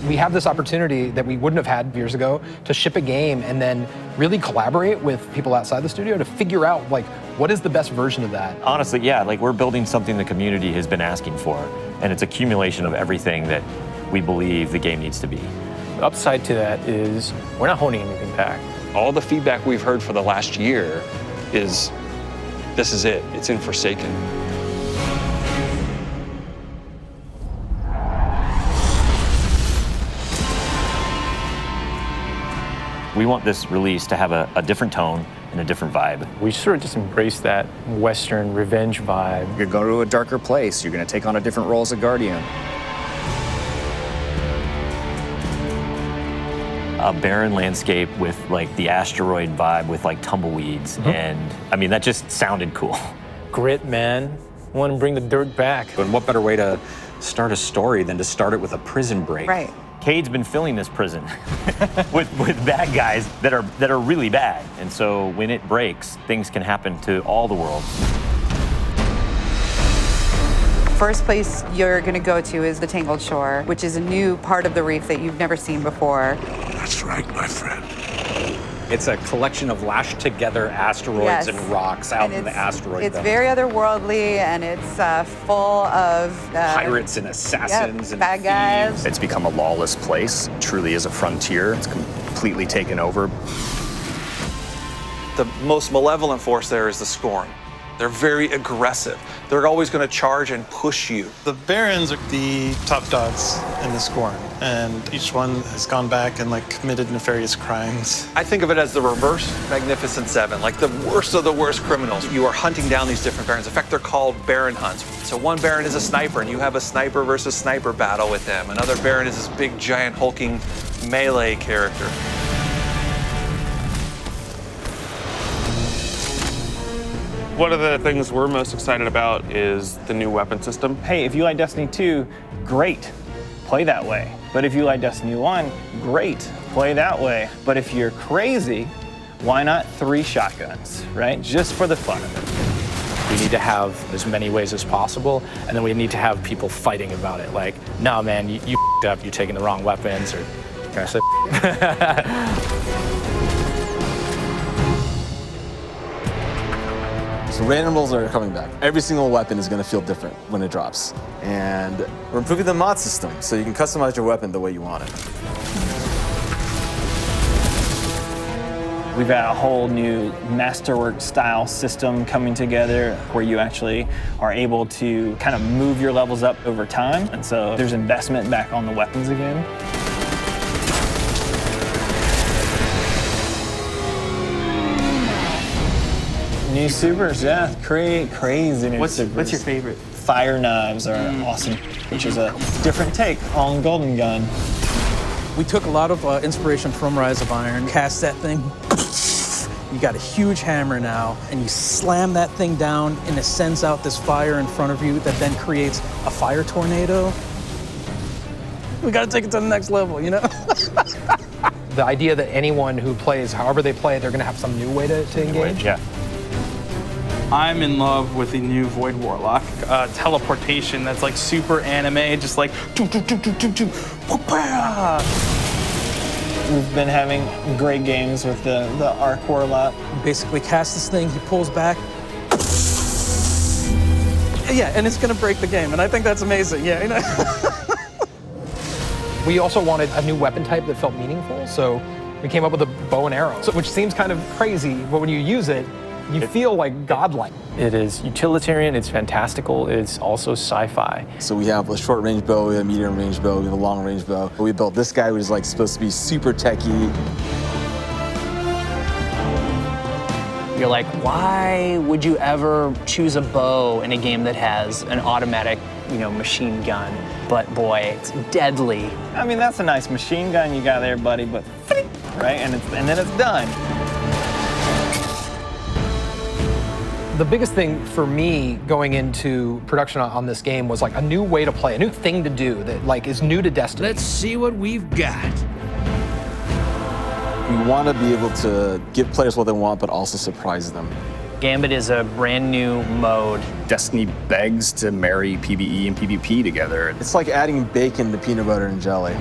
We have this opportunity that we wouldn't have had years ago to ship a game and then really collaborate with people outside the studio to figure out like what is the best version of that. Honestly, yeah, like we're building something the community has been asking for, and it's accumulation of everything that we believe the game needs to be. The upside to that is we're not holding anything back. All the feedback we've heard for the last year is, this is it, it's in Forsaken. We want this release to have a different tone and a different vibe. We sort of just embrace that Western revenge vibe. You're going to a darker place. You're going to take on a different role as a Guardian. A barren landscape with like the asteroid vibe with like tumbleweeds. And I mean, that just sounded cool. Grit, man. We want to bring the dirt back. And what better way to start a story than to start it with a prison break? Right. Cayde's been filling this prison with bad guys that are really bad. And so when it breaks, things can happen to all the world. First place you're going to go to is the Tangled Shore, which is a new part of the reef that you've never seen before. That's right, my friend. It's a collection of lashed together asteroids and rocks out in the asteroid It's belt. very otherworldly, and it's full of pirates and assassins and bad guys. It's become a lawless place. It truly is a frontier. It's completely taken over. The most malevolent force there is the Scorn. They're very aggressive. They're always going to charge and push you. The Barons are the top dogs in the Scorn, and each one has gone back and like committed nefarious crimes. I think of it as the reverse Magnificent Seven, like the worst of the worst criminals. You are hunting down these different Barons. In fact, they're called Baron hunts. So one Baron is a sniper, and you have a sniper versus sniper battle with him. Another Baron is this big, giant, hulking melee character. One of the things we're most excited about is the new weapon system. Hey, if you like Destiny 2, great, play that way. But if you like Destiny 1, great, play that way. But if you're crazy, why not 3 shotguns, right? Just for the fun of it. We need to have as many ways as possible, and then we need to have people fighting about it. Like, no, man, you f***ed up, you're taking the wrong weapons, or can I say So randomables are coming back. Every single weapon is going to feel different when it drops. And we're improving the mod system, so you can customize your weapon the way you want it. We've got a whole new masterwork style system coming together where you actually are able to kind of move your levels up over time. And so there's investment back on the weapons again. New supers, yeah, crazy new supers. What's your favorite? Fire knives are awesome, which is a different take on Golden Gun. We took a lot of inspiration from Rise of Iron, cast that thing. You got a huge hammer now, and you slam that thing down, and it sends out this fire in front of you that then creates a fire tornado. We gotta take it to the next level, you know? The idea that anyone who plays, however they play, they're gonna have some new way to engage. Yeah. I'm in love with the new Void Warlock. Teleportation that's like super anime, just like We've been having great games with the Arc Warlock. You basically cast this thing, he pulls back. Yeah, and it's gonna break the game, and I think that's amazing, yeah. You know? We also wanted a new weapon type that felt meaningful, so we came up with a bow and arrow, which seems kind of crazy, but when you use it, you feel like godlike. It is utilitarian, it's fantastical, it's also sci-fi. So we have a short range bow, we have a medium range bow, we have a long range bow. We built this guy, which is like supposed to be super techie. You're like, why would you ever choose a bow in a game that has an automatic, machine gun? But boy, it's deadly. I mean, that's a nice machine gun you got there, buddy, but right, and then it's done. The biggest thing for me going into production on this game was like a new way to play, a new thing to do that like is new to Destiny. Let's see what we've got. We want to be able to give players what they want, but also surprise them. Gambit is a brand new mode. Destiny begs to marry PvE and PvP together. It's like adding bacon to peanut butter and jelly.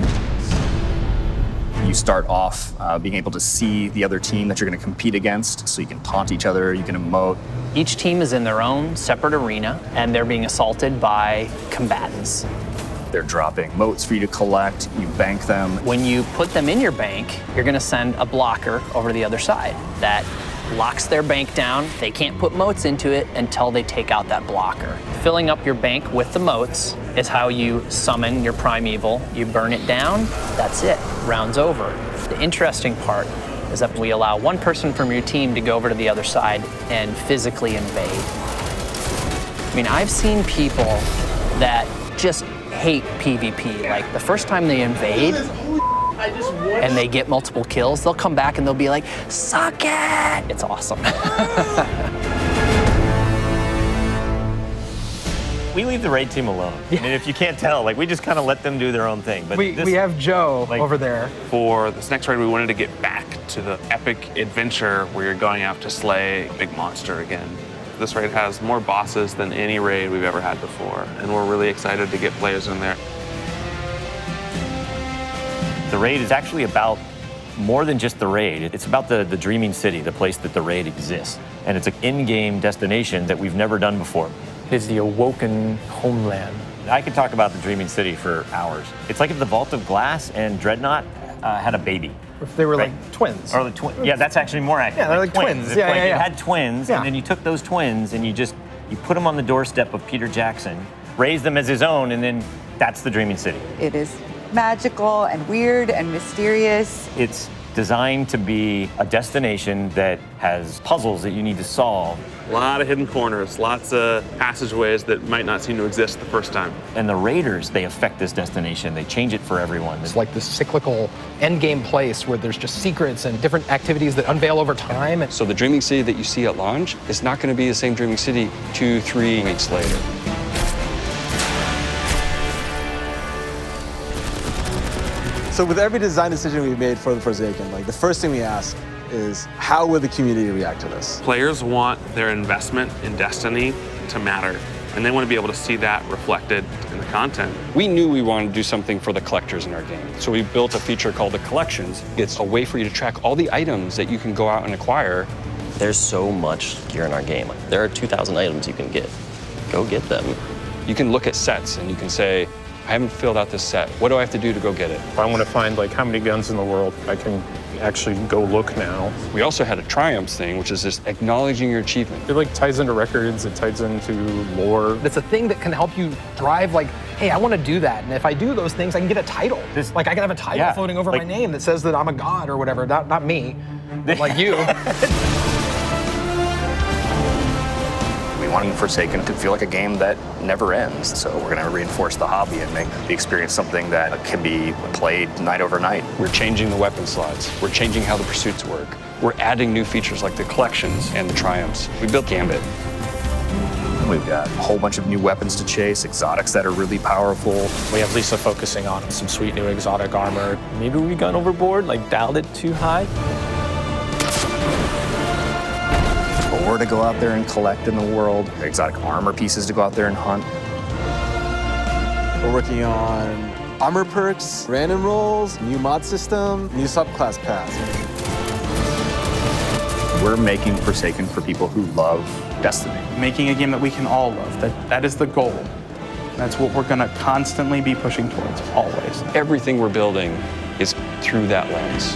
You start off being able to see the other team that you're going to compete against, so you can taunt each other, you can emote. Each team is in their own separate arena, and they're being assaulted by combatants. They're dropping motes for you to collect, you bank them. When you put them in your bank, you're gonna send a blocker over to the other side that locks their bank down. They can't put motes into it until they take out that blocker. Filling up your bank with the motes is how you summon your primeval. You burn it down, that's it, round's over. The interesting part is that we allow one person from your team to go over to the other side and physically invade. I mean, I've seen people that just hate PvP. Like the first time they invade and they get multiple kills, they'll come back and they'll be like, suck it! It's awesome. We leave the raid team alone. I mean, if you can't tell, like we just kind of let them do their own thing. But we have Joe over there. For this next raid, we wanted to get back to the epic adventure where you're going out to slay a big monster again. This raid has more bosses than any raid we've ever had before, and we're really excited to get players in there. The raid is actually about more than just the raid. It's about the dreaming city, the place that the raid exists. And it's an in-game destination that we've never done before. It's the Awoken homeland. I could talk about the dreaming city for hours. It's like if the Vault of Glass and Dreadnought had a baby. If they were like twins. Or yeah, that's actually more accurate. Yeah, they're like twins. It's like you had twins, and then you took those twins and you put them on the doorstep of Peter Jackson, raised them as his own, and then that's the dreaming city. It is magical and weird and mysterious. It's designed to be a destination that has puzzles that you need to solve. A lot of hidden corners, lots of passageways that might not seem to exist the first time. And the raiders, they affect this destination. They change it for everyone. It's like this cyclical endgame place where there's just secrets and different activities that unveil over time. So the dreaming city that you see at launch is not going to be the same dreaming city 2-3 weeks later. So with every design decision we've made for the Forsaken, like the first thing we ask is how will the community react to this? Players want their investment in Destiny to matter, and they want to be able to see that reflected in the content. We knew we wanted to do something for the collectors in our game, so we built a feature called the Collections. It's a way for you to track all the items that you can go out and acquire. There's so much gear in our game. There are 2,000 items you can get. Go get them. You can look at sets and you can say, I haven't filled out this set. What do I have to do to go get it? If I want to find like how many guns in the world, I can actually go look now. We also had a triumphs thing, which is just acknowledging your achievement. It like ties into records, it ties into lore. It's a thing that can help you drive like, hey, I want to do that. And if I do those things, I can get a title. Like I can have a title floating over my name that says that I'm a god or whatever. Not me, but like you. We wanted Forsaken to feel like a game that never ends. So we're going to reinforce the hobby and make the experience something that can be played night over night. We're changing the weapon slots. We're changing how the pursuits work. We're adding new features like the collections and the triumphs. We built Gambit. We've got a whole bunch of new weapons to chase, exotics that are really powerful. We have Lisa focusing on some sweet new exotic armor. Maybe we gone overboard, like dialed it too high. Ore to go out there and collect in the world, exotic armor pieces to go out there and hunt. We're working on armor perks, random rolls, new mod system, new subclass paths. We're making Forsaken for people who love Destiny. Making a game that we can all love. That is the goal. That's what we're gonna constantly be pushing towards, always. Everything we're building is through that lens.